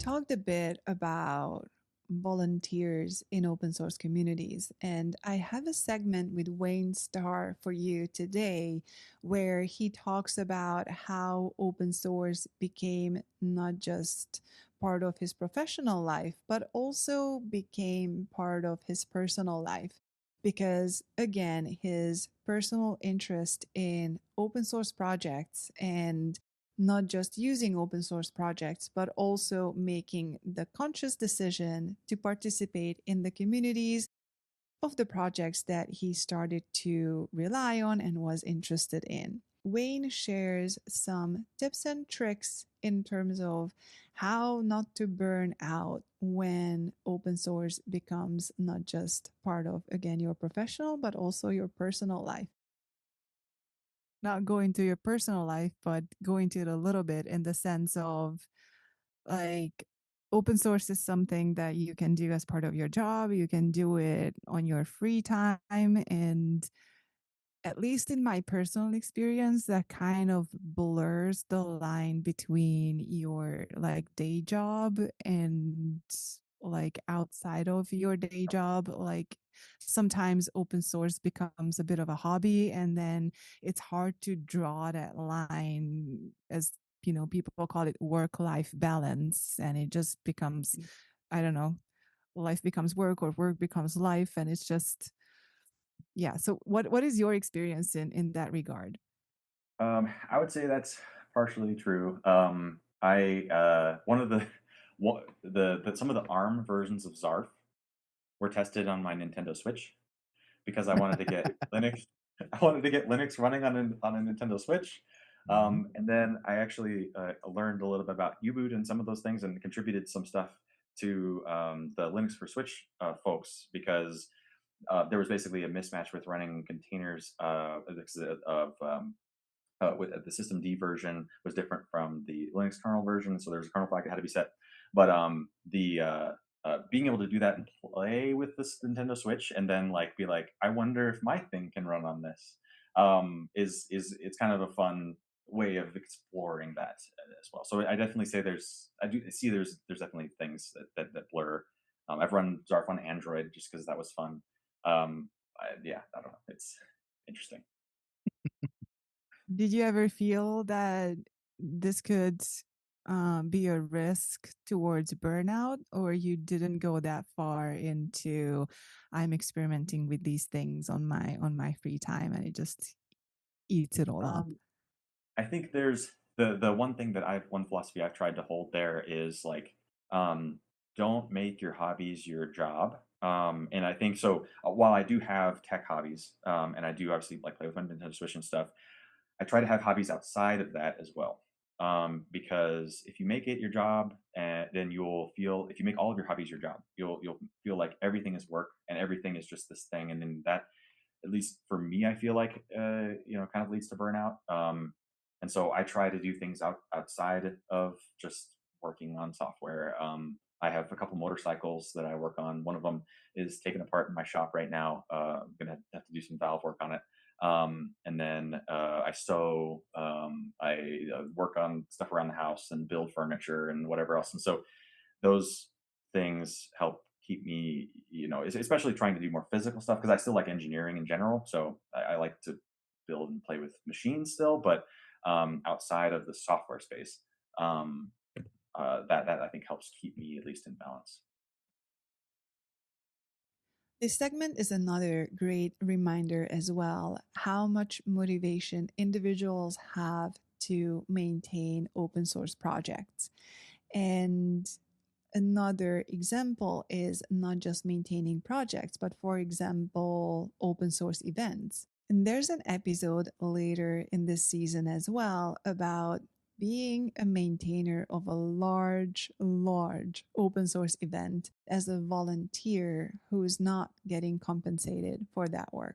talked a bit about volunteers in open source communities, and I have a segment with Wayne Starr for you today where he talks about how open source became not just part of his professional life, but also became part of his personal life. Because again, his personal interest in open source projects and not just using open source projects, but also making the conscious decision to participate in the communities of the projects that he started to rely on and was interested in. Wayne shares some tips and tricks in terms of how not to burn out when open source becomes not just part of, again, your professional, but also your personal life. Not going to your personal life, but going to it a little bit in the sense of like open source is something that you can do as part of your job. You can do it on your free time. And at least in my personal experience, that kind of blurs the line between your like day job and like outside of your day job. Like sometimes open source becomes a bit of a hobby, and then it's hard to draw that line, as people call it work life balance, and it just becomes, I don't know, life becomes work or work becomes life, and it's just, yeah. So what is your experience in that regard? I would say that's partially true. I one of the some of the ARM versions of Zarf were tested on my Nintendo Switch because I wanted to get Linux. I wanted to get Linux running on a Nintendo Switch, Mhm. and then I actually learned a little bit about U-boot and some of those things, and contributed some stuff to the Linux for Switch folks because there was basically a mismatch with running containers of with the system D version was different from the Linux kernel version, so there's a kernel flag that had to be set. But the being able to do that and play with this Nintendo Switch, and then like be like, I wonder if my thing can run on this, is it's kind of a fun way of exploring that as well. So I definitely say I do see there's definitely things that blur. I've run Zarf on Android just because that was fun. Yeah, I don't know. It's interesting. Did you ever feel that this could be a risk towards burnout, or you didn't go that far into I'm experimenting with these things on my free time and it just eats it all up? Um, I think there's the one thing that one philosophy I've tried to hold there is like, um, don't make your hobbies your job. And I think so. While I do have tech hobbies, and I do obviously like play with my Nintendo Switch and stuff, I try to have hobbies outside of that as well. Because if you make it your job, then you'll feel if you make all of your hobbies your job, you'll feel like everything is work and everything is just this thing, and then that, at least for me, I feel like kind of leads to burnout. And so I try to do things outside of just working on software. I have a couple motorcycles that I work on. One of them is taken apart in my shop right now. I'm gonna have to do some valve work on it. And then I sew. I work on stuff around the house and build furniture and whatever else. And so those things help keep me, especially trying to do more physical stuff because I still like engineering in general. So I like to build and play with machines still, but outside of the software space, um, that I think helps keep me at least in balance. This segment is another great reminder as well how much motivation individuals have to maintain open source projects. And another example is not just maintaining projects, but for example, open source events. And there's an episode later in this season as well about being a maintainer of a large open source event as a volunteer who is not getting compensated for that work.